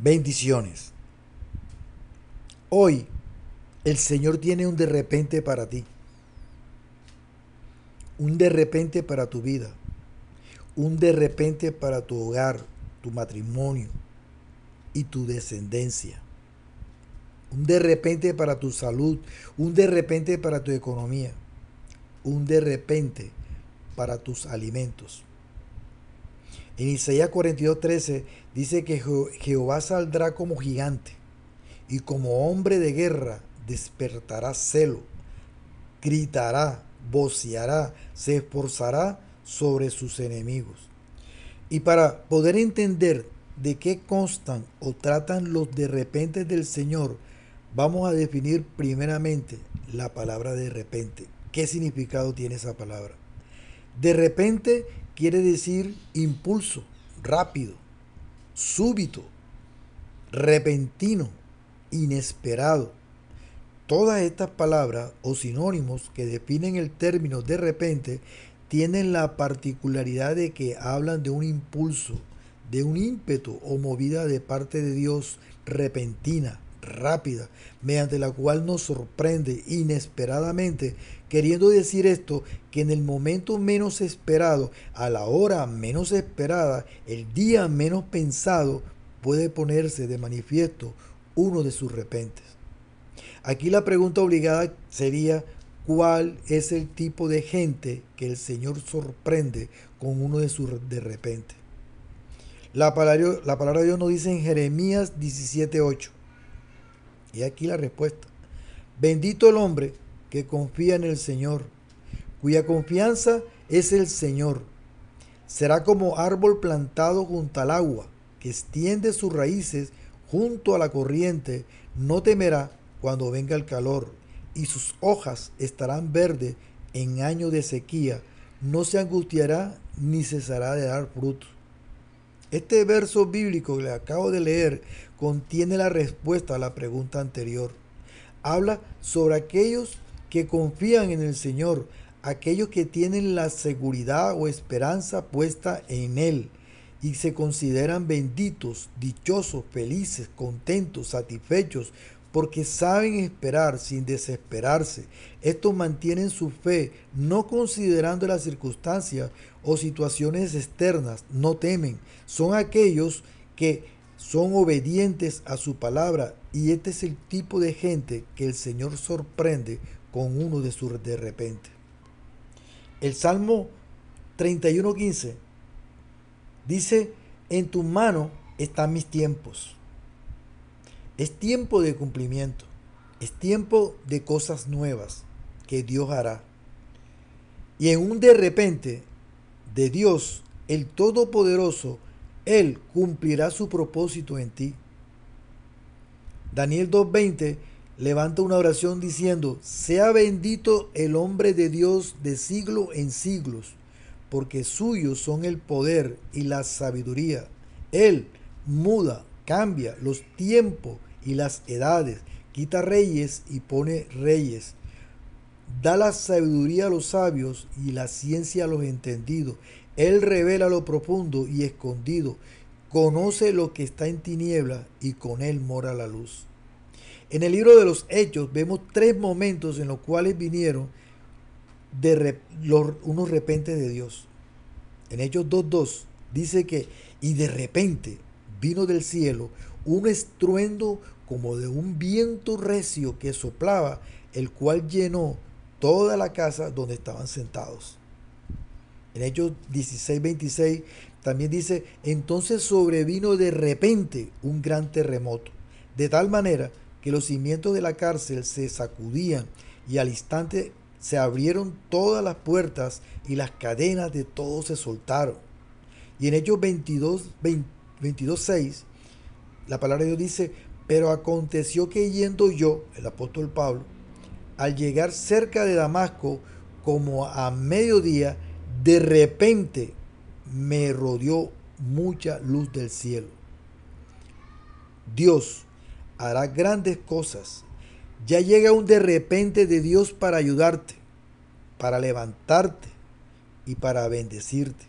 Bendiciones. Hoy el Señor tiene un de repente para ti, un de repente para tu vida, un de repente para tu hogar, tu matrimonio y tu descendencia, un de repente para tu salud, un de repente para tu economía, un de repente para tus alimentos. En Isaías 42:13 dice que Jehová saldrá como gigante y como hombre de guerra despertará celo, gritará, voceará, se esforzará sobre sus enemigos. Y para poder entender de qué constan o tratan los de repente del Señor, vamos a definir primeramente la palabra de repente. ¿Qué significado tiene esa palabra? De repente quiere decir impulso, rápido, súbito, repentino, inesperado. Todas estas palabras o sinónimos que definen el término de repente tienen la particularidad de que hablan de un impulso, de un ímpetu o movida de parte de Dios repentina, rápida, mediante la cual nos sorprende inesperadamente, queriendo decir esto que en el momento menos esperado, a la hora menos esperada, el día menos pensado, puede ponerse de manifiesto uno de sus repentes. Aquí la pregunta obligada sería, ¿cuál es el tipo de gente que el Señor sorprende con uno de sus de repente? La palabra de Dios nos dice en Jeremías 17:8. Y aquí la respuesta. Bendito el hombre que confía en el Señor, cuya confianza es el Señor. Será como árbol plantado junto al agua, que extiende sus raíces junto a la corriente, no temerá cuando venga el calor, y sus hojas estarán verdes en año de sequía, no se angustiará ni cesará de dar fruto. Este verso bíblico que le acabo de leer contiene la respuesta a la pregunta anterior. Habla sobre aquellos que confían en el Señor, aquellos que tienen la seguridad o esperanza puesta en Él y se consideran benditos, dichosos, felices, contentos, satisfechos, porque saben esperar sin desesperarse. Estos mantienen su fe, no considerando las circunstancias o situaciones externas, no temen. Son aquellos que son obedientes a su palabra, y este es el tipo de gente que el Señor sorprende con uno de sus de repente. El Salmo 31:15 dice, en tu mano están mis tiempos. Es tiempo de cumplimiento, es tiempo de cosas nuevas que Dios hará. Y en un de repente de Dios, el Todopoderoso, Él cumplirá su propósito en ti. Daniel 2:20 levanta una oración diciendo, sea bendito el hombre de Dios de siglo en siglos, porque suyos son el poder y la sabiduría. Él muda, cambia los tiempos y las edades, quita reyes y pone reyes. Da la sabiduría a los sabios y la ciencia a los entendidos. Él revela lo profundo y escondido. Conoce lo que está en tiniebla y con él mora la luz. En el libro de los Hechos vemos tres momentos en los cuales vinieron unos repentes de Dios. En Hechos 2:2 dice que, y de repente vino del cielo un estruendo como de un viento recio que soplaba, el cual llenó toda la casa donde estaban sentados. En Hechos 16:26 también dice, entonces sobrevino de repente un gran terremoto, de tal manera que los cimientos de la cárcel se sacudían y al instante se abrieron todas las puertas y las cadenas de todos se soltaron. Y en Hechos 22:6 la palabra de Dios dice, pero aconteció que yendo yo, el apóstol Pablo, al llegar cerca de Damasco, como a mediodía, de repente me rodeó mucha luz del cielo. Dios hará grandes cosas. Ya llega un de repente de Dios para ayudarte, para levantarte y para bendecirte.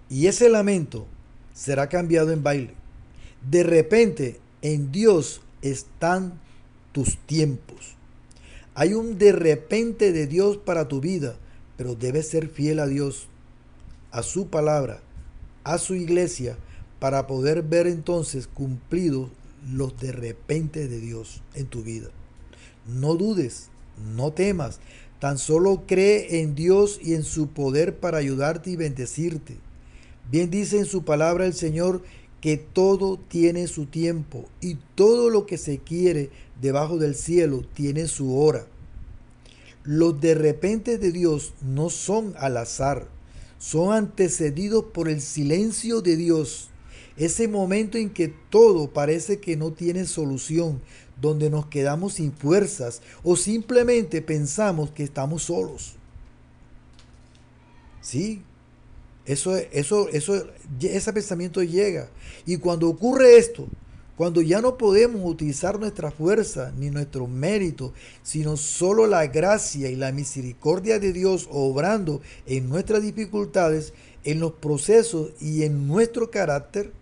Y ese lamento será cambiado en baile. De repente, en Dios están tus tiempos. Hay un de repente de Dios para tu vida, pero debes ser fiel a Dios, a su palabra, a su iglesia, para poder ver entonces cumplidos los de repente de Dios en tu vida. No dudes, no temas, tan solo cree en Dios y en su poder para ayudarte y bendecirte. Bien dice en su palabra el Señor que todo tiene su tiempo y todo lo que se quiere debajo del cielo tiene su hora. Los de repente de Dios no son al azar, son antecedidos por el silencio de Dios. Ese momento en que todo parece que no tiene solución, donde nos quedamos sin fuerzas o simplemente pensamos que estamos solos. Sí, ese pensamiento llega. Y cuando ocurre esto, cuando ya no podemos utilizar nuestra fuerza ni nuestro mérito, sino solo la gracia y la misericordia de Dios obrando en nuestras dificultades, en los procesos y en nuestro carácter,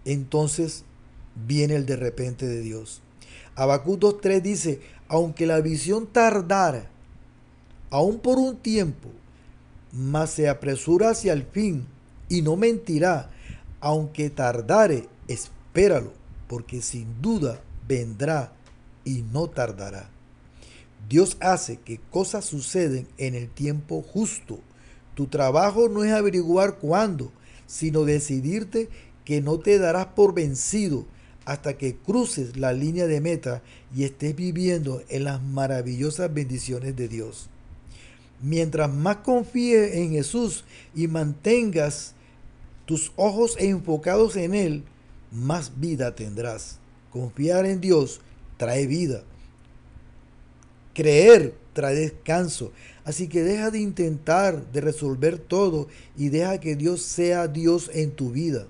entonces viene el de repente de Dios. Habacuc 2:3 dice, aunque la visión tardara, aún por un tiempo, mas se apresura hacia el fin y no mentirá, aunque tardare, espéralo, porque sin duda vendrá y no tardará. Dios hace que cosas suceden en el tiempo justo. Tu trabajo no es averiguar cuándo, sino decidirte que no te darás por vencido hasta que cruces la línea de meta y estés viviendo en las maravillosas bendiciones de Dios. Mientras más confíes en Jesús y mantengas tus ojos enfocados en Él, más vida tendrás. Confiar en Dios trae vida. Creer trae descanso. Así que deja de intentar de resolver todo y deja que Dios sea Dios en tu vida.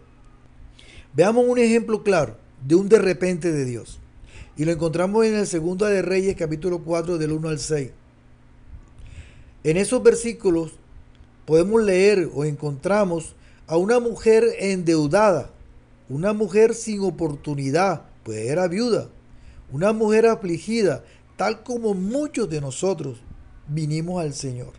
Veamos un ejemplo claro de un de repente de Dios. Y lo encontramos en el 2 de Reyes, capítulo 4, del 1 al 6. En esos versículos podemos leer o encontramos a una mujer endeudada, una mujer sin oportunidad, pues era viuda, una mujer afligida, tal como muchos de nosotros vinimos al Señor,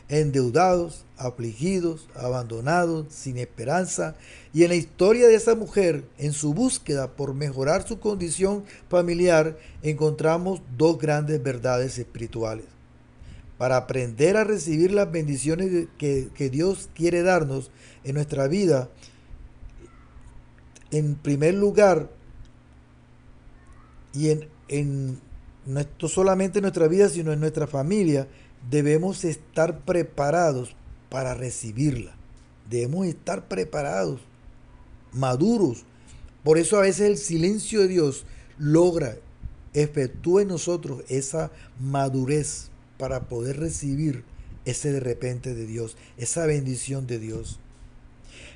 endeudados, afligidos, abandonados, sin esperanza. Y en la historia de esa mujer, en su búsqueda por mejorar su condición familiar, encontramos dos grandes verdades espirituales. Para aprender a recibir las bendiciones que Dios quiere darnos en nuestra vida, en primer lugar, y no solamente en nuestra vida, sino en nuestra familia, debemos estar preparados para recibirla. Debemos estar preparados, maduros. Por eso a veces el silencio de Dios efectúa en nosotros esa madurez para poder recibir ese de repente de Dios, esa bendición de Dios.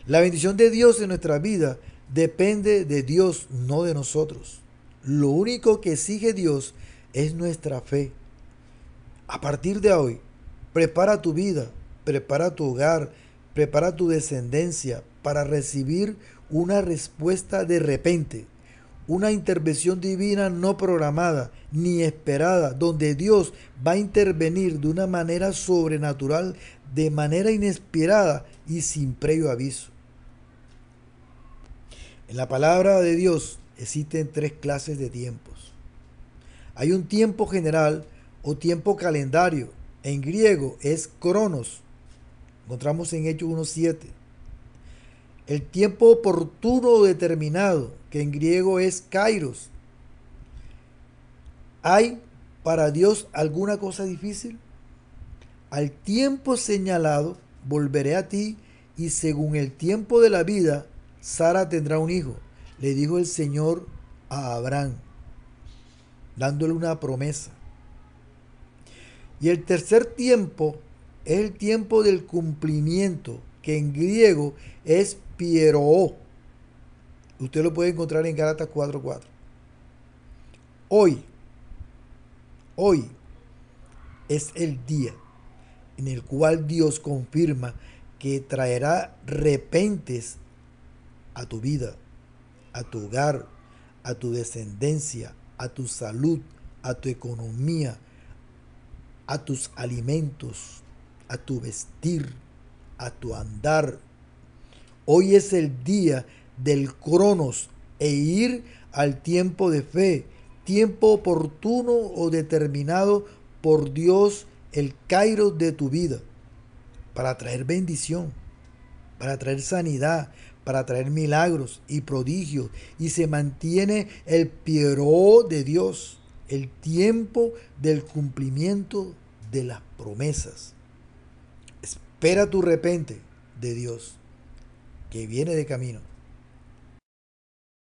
La bendición de Dios en nuestra vida depende de Dios, no de nosotros. Lo único que exige Dios es nuestra fe. A partir de hoy, prepara tu vida, prepara tu hogar, prepara tu descendencia para recibir una respuesta de repente, una intervención divina no programada ni esperada, donde Dios va a intervenir de una manera sobrenatural, de manera inesperada y sin previo aviso. En la palabra de Dios existen tres clases de tiempos. Hay un tiempo general o tiempo calendario. En griego es cronos. Encontramos en Hechos 1:7. El tiempo oportuno o determinado, que en griego es kairos. ¿Hay para Dios alguna cosa difícil? Al tiempo señalado volveré a ti y según el tiempo de la vida, Sara tendrá un hijo. Le dijo el Señor a Abraham, dándole una promesa. Y el tercer tiempo es el tiempo del cumplimiento, que en griego es pieroo. Usted lo puede encontrar en Gálatas 4:4. Hoy es el día en el cual Dios confirma que traerá repentes a tu vida, a tu hogar, a tu descendencia, a tu salud, a tu economía, a tus alimentos, a tu vestir, a tu andar. Hoy es el día del Cronos e ir al tiempo de fe, tiempo oportuno o determinado por Dios, el Kairos de tu vida, para traer bendición, para traer sanidad, para traer milagros y prodigios. Y se mantiene el Pierrot de Dios, el tiempo del cumplimiento de las promesas. Espera tu repente de Dios, que viene de camino.